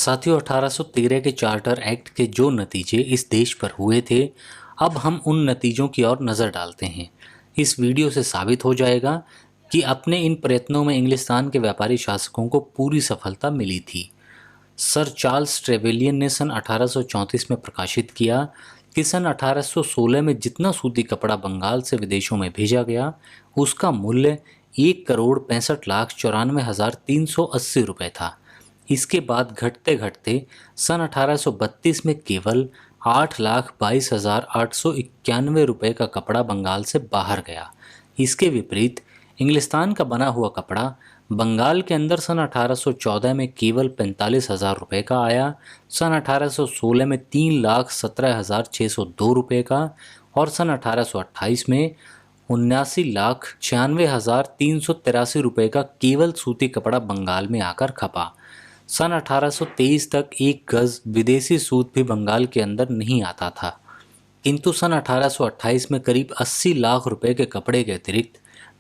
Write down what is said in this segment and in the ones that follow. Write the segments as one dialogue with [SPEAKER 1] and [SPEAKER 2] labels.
[SPEAKER 1] साथियों, 1813 के charter act के जो नतीजे इस देश पर हुए थे, अब हम उन नतीजों की ओर नज़र डालते हैं। इस वीडियो से साबित हो जाएगा कि अपने इन प्रयत्नों में इंग्लिस्तान के व्यापारी शासकों को पूरी सफलता मिली थी। सर चार्ल्स ट्रेवेलियन ने सन 1834 में प्रकाशित किया कि सन 1816 में जितना सूती कपड़ा बंगाल से विदेशों में भेजा गया, उसका मूल्य 1,65,94,380 रुपये था। इसके बाद घटते घटते सन 1832 में केवल 8,22,891 रुपये का कपड़ा बंगाल से बाहर गया। इसके विपरीत इंग्लिस्तान का बना हुआ कपड़ा बंगाल के अंदर सन 1814 में केवल 45,000 रुपये का आया, सन 1816 में 3,17,602 रुपये का और सन 1828 में 79,96,383 रुपये का केवल सूती कपड़ा बंगाल में आकर खपा। सन 1823 तक एक गज विदेशी सूत भी बंगाल के अंदर नहीं आता था, किंतु सन 1828 में करीब 80 लाख रुपए के कपड़े के अतिरिक्त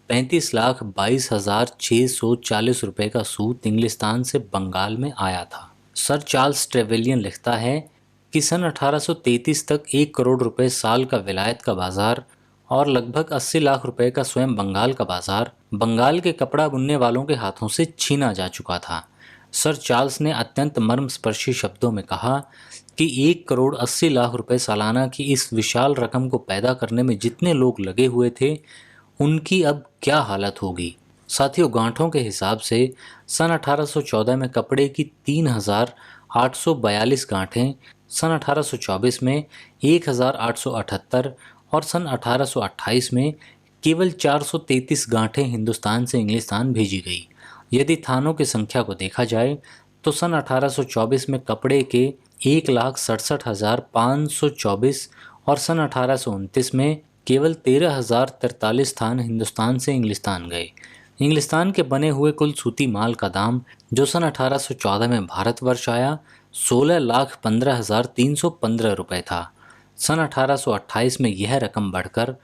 [SPEAKER 1] 35,22,640 रुपए का सूत इंग्लिस्तान से बंगाल में आया था। सर चार्ल्स ट्रेवेलियन लिखता है कि सन 1833 तक 1 करोड़ रुपए साल का विलायत का बाजार और लगभग 80 लाख रुपए का स्वयं बंगाल का बाजार बंगाल के कपड़ा बुनने वालों के हाथों से छीना जा चुका था। सर चार्ल्स ने अत्यंत मर्मस्पर्शी शब्दों में कहा कि 1,80,00,000 रुपए सालाना की इस विशाल रकम को पैदा करने में जितने लोग लगे हुए थे, उनकी अब क्या हालत होगी। साथियों, गांठों के हिसाब से सन 1814 में कपड़े की 3,842 गांठें, सन 1824 में 1,878 और सन 1828 में केवल 433 गांठें हिंदुस्तान से इंग्लिस्तान भेजी गई। यदि थानों की संख्या को देखा जाए तो सन 1824 में कपड़े के 1,67,524 और सन 1829 में केवल 13,043 थान हिंदुस्तान से इंग्लिस्तान गए। इंग्लिस्तान के बने हुए कुल सूती माल का दाम जो सन 1814 में भारतवर्ष आया 16,15,315 रुपये था। सन 1828 में यह रकम बढ़कर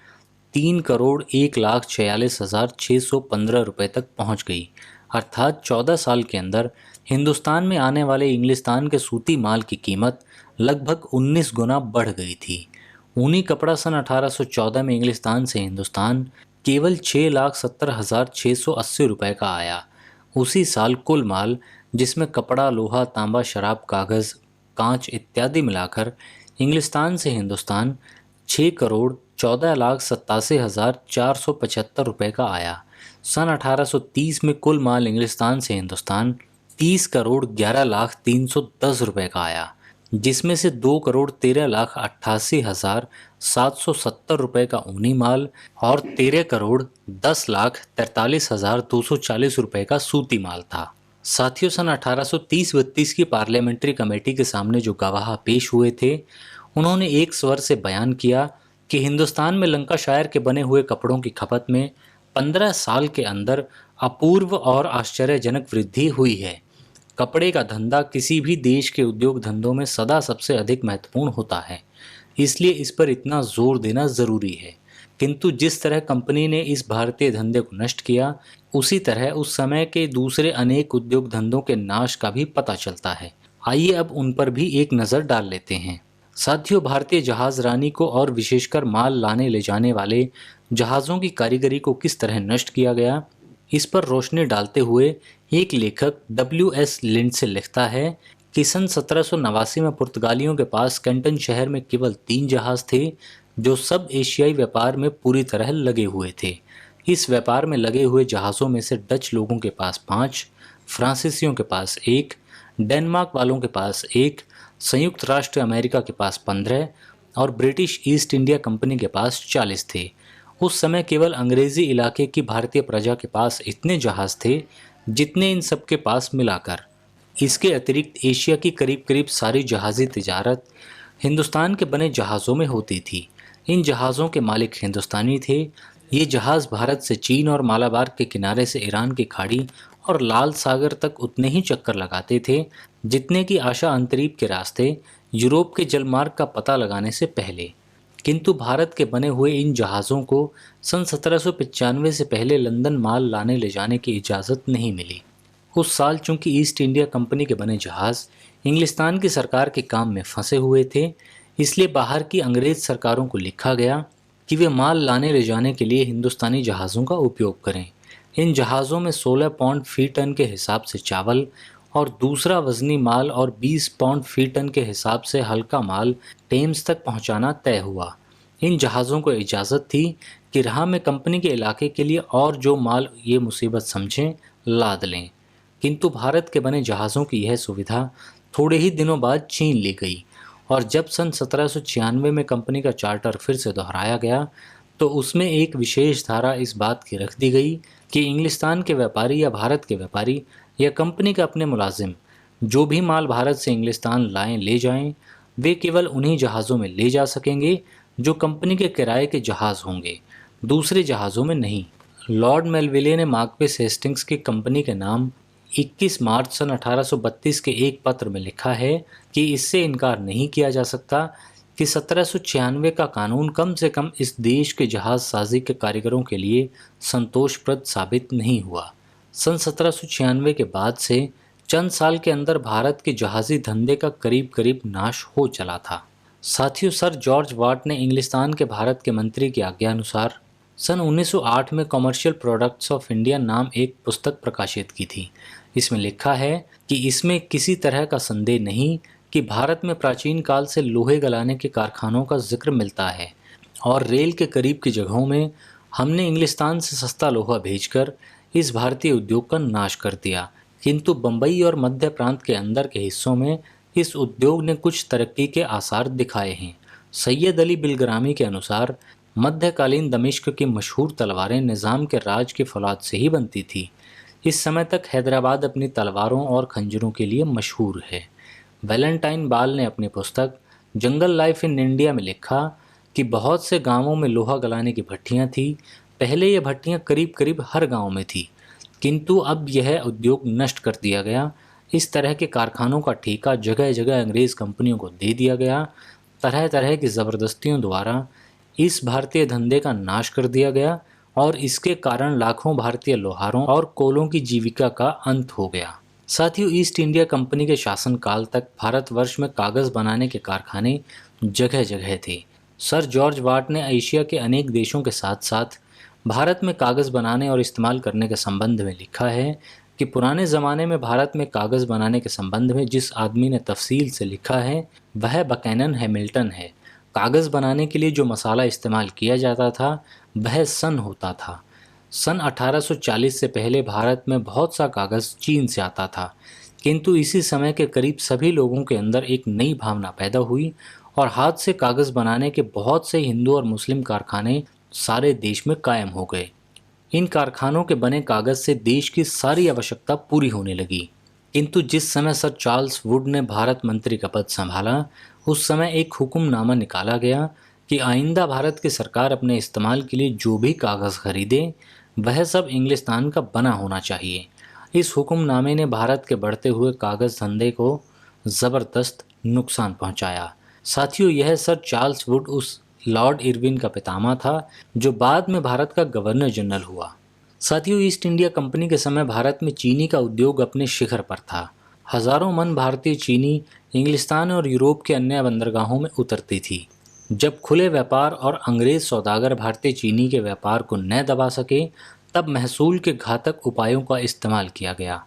[SPEAKER 1] 3,01,46,615 रुपये तक पहुंच गई। अर्थात 14 साल के अंदर हिंदुस्तान में आने वाले इंग्लिस्तान के सूती माल की कीमत लगभग 19 गुना बढ़ गई थी। ऊनी कपड़ा सन 1814 में इंग्लिस्तान से हिंदुस्तान केवल 6,70,680 रुपये का आया। उसी साल कुल माल, जिसमें कपड़ा, लोहा, तांबा, शराब, कागज़, कांच इत्यादि मिलाकर इंग्लिस्तान से हिंदुस्तान 6,14,87,475 रुपये का आया। सन 1830 में कुल माल इंग्लिस्तान से हिंदुस्तान 30,11,03,10 रुपये का आया, जिसमें से 2,13,88,770 रुपये का ऊनी माल और 13,10,43,240 रुपये का सूती माल था। साथियों, सन 1830-32 की पार्लियामेंट्री कमेटी के सामने जो गवाह पेश हुए थे, उन्होंने एक स्वर से बयान किया कि हिंदुस्तान में लंकाशायर के बने हुए कपड़ों की खपत में 15 साल के अंदर अपूर्व और आश्चर्यजनक वृद्धि हुई है। कपड़े का धंधा किसी भी देश के उद्योग धंधों में सदा सबसे अधिक महत्वपूर्ण होता है, इसलिए इस पर इतना जोर देना ज़रूरी है। किंतु जिस तरह कंपनी ने इस भारतीय धंधे को नष्ट किया, उसी तरह उस समय के दूसरे अनेक उद्योग धंधों के नाश का भी पता चलता है। आइए अब उन पर भी एक नज़र डाल लेते हैं। साथियों, भारतीय जहाज रानी को और विशेषकर माल लाने ले जाने वाले जहाज़ों की कारीगरी को किस तरह नष्ट किया गया, इस पर रोशनी डालते हुए एक लेखक W.S. लिंडसे लिखता है कि सन 1789 में पुर्तगालियों के पास कैंटन शहर में केवल 3 जहाज़ थे जो सब एशियाई व्यापार में पूरी तरह लगे हुए थे। इस व्यापार में लगे हुए जहाज़ों में से डच लोगों के पास 5, फ्रांसीसियों के पास 1, डेनमार्क वालों के पास 1, संयुक्त राष्ट्र अमेरिका के पास 15 और ब्रिटिश ईस्ट इंडिया कंपनी के पास 40 थे। उस समय केवल अंग्रेजी इलाके की भारतीय प्रजा के पास इतने जहाज़ थे जितने इन सब के पास मिलाकर। इसके अतिरिक्त एशिया की करीब करीब सारी जहाज़ी तिजारत हिंदुस्तान के बने जहाज़ों में होती थी। इन जहाज़ों के मालिक हिंदुस्तानी थे। ये जहाज़ भारत से चीन और मालाबार के किनारे से ईरान की खाड़ी और लाल सागर तक उतने ही चक्कर लगाते थे जितने की आशा अंतरीप के रास्ते यूरोप के जलमार्ग का पता लगाने से पहले। किंतु भारत के बने हुए इन जहाज़ों को सन 1795 से पहले लंदन माल लाने ले जाने की इजाज़त नहीं मिली। उस साल चूंकि ईस्ट इंडिया कंपनी के बने जहाज़ इंग्लिस्तान की सरकार के काम में फंसे हुए थे, इसलिए बाहर की अंग्रेज सरकारों को लिखा गया कि वे माल लाने ले जाने के लिए हिंदुस्तानी जहाज़ों का उपयोग करें। इन जहाज़ों में 16 पाउंड फी टन के हिसाब से चावल और दूसरा वजनी माल और 20 पाउंड फी टन के हिसाब से हल्का माल टेम्स तक पहुंचाना तय हुआ। इन जहाज़ों को इजाज़त थी कि राह में कंपनी के इलाके के लिए और जो माल ये मुसीबत समझें लाद लें, किंतु भारत के बने जहाज़ों की यह सुविधा थोड़े ही दिनों बाद छीन ली गई और जब सन 1796 में कंपनी का चार्टर फिर से दोहराया गया तो उसमें एक विशेष धारा इस बात की रख दी गई कि इंग्लिस्तान के व्यापारी या भारत के व्यापारी या कंपनी के अपने मुलाजिम जो भी माल भारत से इंग्लिस्तान लाएं ले जाएं, वे केवल उन्हीं जहाज़ों में ले जा सकेंगे जो कंपनी के किराए के जहाज़ होंगे, दूसरे जहाज़ों में नहीं। लॉर्ड मेलविले ने मार्क्वेस हेस्टिंग्स की कंपनी के नाम 21 मार्च सन 1832 के एक पत्र में लिखा है कि इससे इनकार नहीं किया जा सकता कि 1796 का कानून कम से कम इस देश के जहाज साजी के कारीगरों के लिए संतोषप्रद साबित नहीं हुआ। सन 1796 के बाद से चंद साल के अंदर भारत के जहाजी धंधे का करीब करीब नाश हो चला था। साथियों, सर जॉर्ज वाट ने इंग्लिस्तान के भारत के मंत्री की आज्ञा अनुसार सन 1908 में कॉमर्शियल प्रोडक्ट्स ऑफ इंडिया नाम एक पुस्तक प्रकाशित की थी। इसमें लिखा है कि इसमें किसी तरह का संदेह नहीं कि भारत में प्राचीन काल से लोहे गलाने के कारखानों का जिक्र मिलता है और रेल के करीब की जगहों में हमने इंग्लिस्तान से सस्ता लोहा भेजकर इस भारतीय उद्योग का नाश कर दिया, किंतु बम्बई और मध्य प्रांत के अंदर के हिस्सों में इस उद्योग ने कुछ तरक्की के आसार दिखाए हैं। सैयद अली बिलग्रामी के अनुसार मध्यकालीन दमिश्क की मशहूर तलवारें निज़ाम के राज की फौलाद से ही बनती थी। इस समय तक हैदराबाद अपनी तलवारों और खंजरों के लिए मशहूर है। वैलेंटाइन बाल ने अपनी पुस्तक जंगल लाइफ इन इंडिया में लिखा कि बहुत से गांवों में लोहा गलाने की भट्टियां थी। पहले ये भट्टियां करीब करीब हर गांव में थी, किंतु अब यह उद्योग नष्ट कर दिया गया। इस तरह के कारखानों का ठेका जगह जगह अंग्रेज़ कंपनियों को दे दिया गया। तरह तरह की ज़बरदस्तियों द्वारा इस भारतीय धंधे का नाश कर दिया गया और इसके कारण लाखों भारतीय लोहारों और कोलों की जीविका का अंत हो गया। साथियों, ईस्ट इंडिया कंपनी के शासनकाल तक भारतवर्ष में कागज़ बनाने के कारखाने जगह जगह थे। सर जॉर्ज वाट ने एशिया के अनेक देशों के साथ साथ भारत में कागज़ बनाने और इस्तेमाल करने के संबंध में लिखा है कि पुराने ज़माने में भारत में कागज़ बनाने के संबंध में जिस आदमी ने तफसील से लिखा है वह बकैनन हैमिल्टन है। कागज़ बनाने के लिए जो मसाला इस्तेमाल किया जाता था वह सन होता था। सन 1840 से पहले भारत में बहुत सा कागज़ चीन से आता था, किंतु इसी समय के करीब सभी लोगों के अंदर एक नई भावना पैदा हुई और हाथ से कागज़ बनाने के बहुत से हिंदू और मुस्लिम कारखाने सारे देश में कायम हो गए। इन कारखानों के बने कागज़ से देश की सारी आवश्यकता पूरी होने लगी। किंतु जिस समय सर चार्ल्स वुड ने भारत मंत्री का पद संभाला, उस समय एक हुक्मनामा निकाला गया कि आइंदा भारत की सरकार अपने इस्तेमाल के लिए जो भी कागज़ खरीदे वह सब इंग्लिस्तान का बना होना चाहिए। इस हुक्मनामे ने भारत के बढ़ते हुए कागज़ धंधे को ज़बरदस्त नुकसान पहुंचाया। साथियों, यह सर चार्ल्स वुड उस लॉर्ड इरविन का पितामह था जो बाद में भारत का गवर्नर जनरल हुआ। साथियों, ईस्ट इंडिया कंपनी के समय भारत में चीनी का उद्योग अपने शिखर पर था। हजारों मन भारतीय चीनी इंग्लिस्तान और यूरोप के अन्य बंदरगाहों में उतरती थी। जब खुले व्यापार और अंग्रेज सौदागर भारतीय चीनी के व्यापार को न दबा सके, तब महसूल के घातक उपायों का इस्तेमाल किया गया।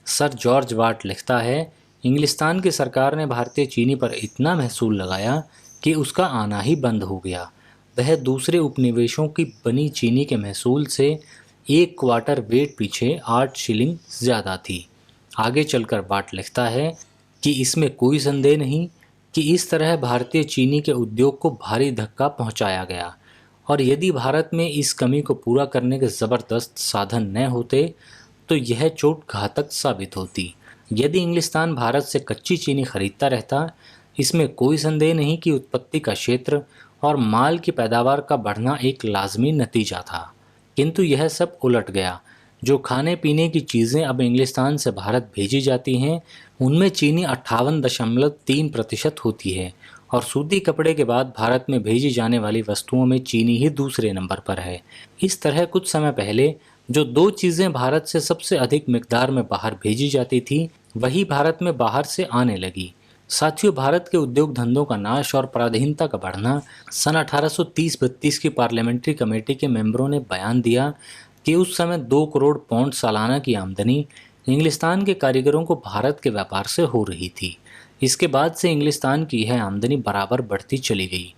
[SPEAKER 1] सर जॉर्ज वाट लिखता है, इंग्लिस्तान की सरकार ने भारतीय चीनी पर इतना महसूल लगाया कि उसका आना ही बंद हो गया। वह दूसरे उपनिवेशों की बनी चीनी के महसूल से 1 क्वार्टर वेट पीछे 8 शिलिंग ज़्यादा थी। आगे चलकर वाट लिखता है कि इसमें कोई संदेह नहीं कि इस तरह भारतीय चीनी के उद्योग को भारी धक्का पहुंचाया गया और यदि भारत में इस कमी को पूरा करने के ज़बरदस्त साधन न होते तो यह चोट घातक साबित होती। यदि इंग्लिस्तान भारत से कच्ची चीनी खरीदता रहता, इसमें कोई संदेह नहीं कि उत्पत्ति का क्षेत्र और माल की पैदावार का बढ़ना एक लाजमी नतीजा था, किंतु यह सब उलट गया। जो खाने पीने की चीज़ें अब इंग्लिस्तान से भारत भेजी जाती हैं उनमें चीनी 58.3% होती है और सूती कपड़े के बाद भारत में भेजी जाने वाली वस्तुओं में चीनी ही दूसरे नंबर पर है। इस तरह कुछ समय पहले जो 2 चीज़ें भारत से सबसे अधिक मिकदार में बाहर भेजी जाती थी वही भारत में बाहर से आने लगी। साथियों, भारत के उद्योग धंधों का नाश और पराधीनता का बढ़ना। सन 1830-32 की पार्लियामेंट्री कमेटी के मेंबरों ने बयान दिया कि उस समय 2 करोड़ पाउंड सालाना की आमदनी इंग्लिस्तान के कारीगरों को भारत के व्यापार से हो रही थी। इसके बाद से इंग्लिस्तान की यह आमदनी बराबर बढ़ती चली गई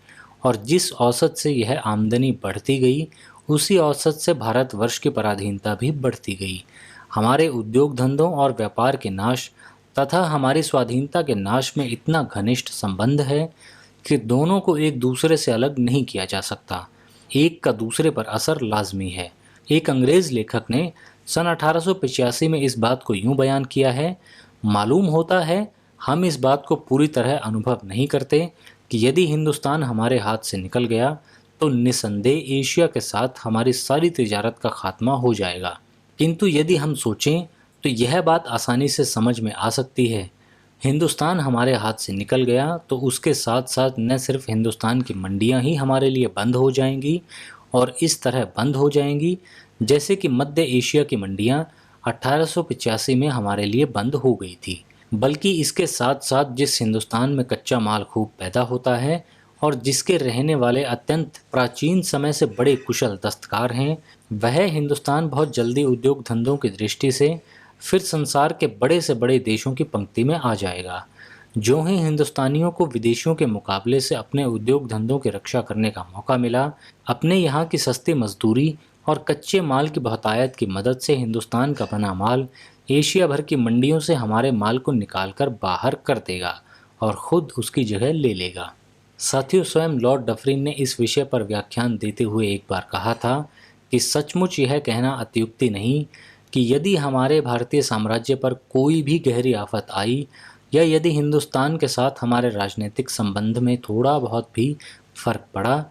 [SPEAKER 1] और जिस औसत से यह आमदनी बढ़ती गई, उसी औसत से भारतवर्ष की पराधीनता भी बढ़ती गई। हमारे उद्योग धंधों और व्यापार के नाश तथा हमारी स्वाधीनता के नाश में इतना घनिष्ठ संबंध है कि दोनों को एक दूसरे से अलग नहीं किया जा सकता। एक का दूसरे पर असर लाजमी है। एक अंग्रेज लेखक ने सन 1885 में इस बात को यूं बयान किया है, मालूम होता है हम इस बात को पूरी तरह अनुभव नहीं करते कि यदि हिंदुस्तान हमारे हाथ से निकल गया तो निसंदेह एशिया के साथ हमारी सारी तिजारत का खात्मा हो जाएगा। किंतु यदि हम सोचें तो यह बात आसानी से समझ में आ सकती है। हिंदुस्तान हमारे हाथ से निकल गया तो उसके साथ साथ न सिर्फ हिंदुस्तान की मंडियां ही हमारे लिए बंद हो जाएंगी और इस तरह बंद हो जाएंगी जैसे कि मध्य एशिया की मंडियां 1885 में हमारे लिए बंद हो गई थी, बल्कि इसके साथ साथ जिस हिंदुस्तान में कच्चा माल खूब पैदा होता है और जिसके रहने वाले अत्यंत प्राचीन समय से बड़े कुशल दस्तकार हैं, वह हिंदुस्तान बहुत जल्दी उद्योग धंधों की दृष्टि से फिर संसार के बड़े से बड़े देशों की पंक्ति में आ जाएगा। जो ही हिंदुस्तानियों को विदेशियों के मुकाबले से अपने उद्योग धंधों की रक्षा करने का मौका मिला, अपने यहाँ की सस्ती मजदूरी और कच्चे माल की बहुतायत की मदद से हिंदुस्तान का बना माल एशिया भर की मंडियों से हमारे माल को निकालकर बाहर कर देगा और खुद उसकी जगह ले लेगा। साथियों, स्वयं लॉर्ड डफरिन ने इस विषय पर व्याख्यान देते हुए एक बार कहा था कि सचमुच यह कहना अत्युक्ति नहीं कि यदि हमारे भारतीय साम्राज्य पर कोई भी गहरी आफत आई या यदि हिंदुस्तान के साथ हमारे राजनीतिक संबंध में थोड़ा बहुत भी फर्क पड़ा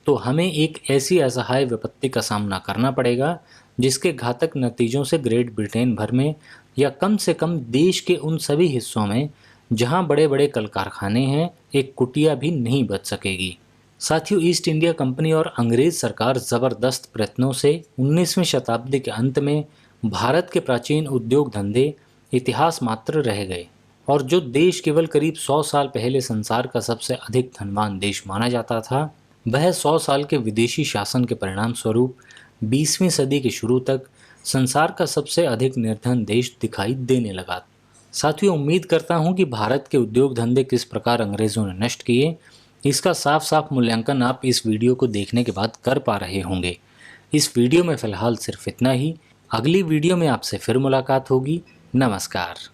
[SPEAKER 1] तो हमें एक ऐसी असहाय विपत्ति का सामना करना पड़ेगा जिसके घातक नतीजों से ग्रेट ब्रिटेन भर में या कम से कम देश के उन सभी हिस्सों में जहां बड़े बड़े कल कारखाने हैं, एक कुटिया भी नहीं बच सकेगी। साथियों, ईस्ट इंडिया कंपनी और अंग्रेज सरकार जबरदस्त प्रयत्नों से 19वीं शताब्दी के अंत में भारत के प्राचीन उद्योग धंधे इतिहास मात्र रह गए और जो देश केवल करीब 100 साल पहले संसार का सबसे अधिक धनवान देश माना जाता था, वह 100 साल के विदेशी शासन के परिणाम स्वरूप 20वीं सदी के शुरू तक संसार का सबसे अधिक निर्धन देश दिखाई देने लगा। साथियों, उम्मीद करता हूं कि भारत के उद्योग धंधे किस प्रकार अंग्रेजों ने नष्ट किए, इसका साफ साफ मूल्यांकन आप इस वीडियो को देखने के बाद कर पा रहे होंगे। इस वीडियो में फिलहाल सिर्फ इतना ही। अगली वीडियो में आपसे फिर मुलाकात होगी। नमस्कार।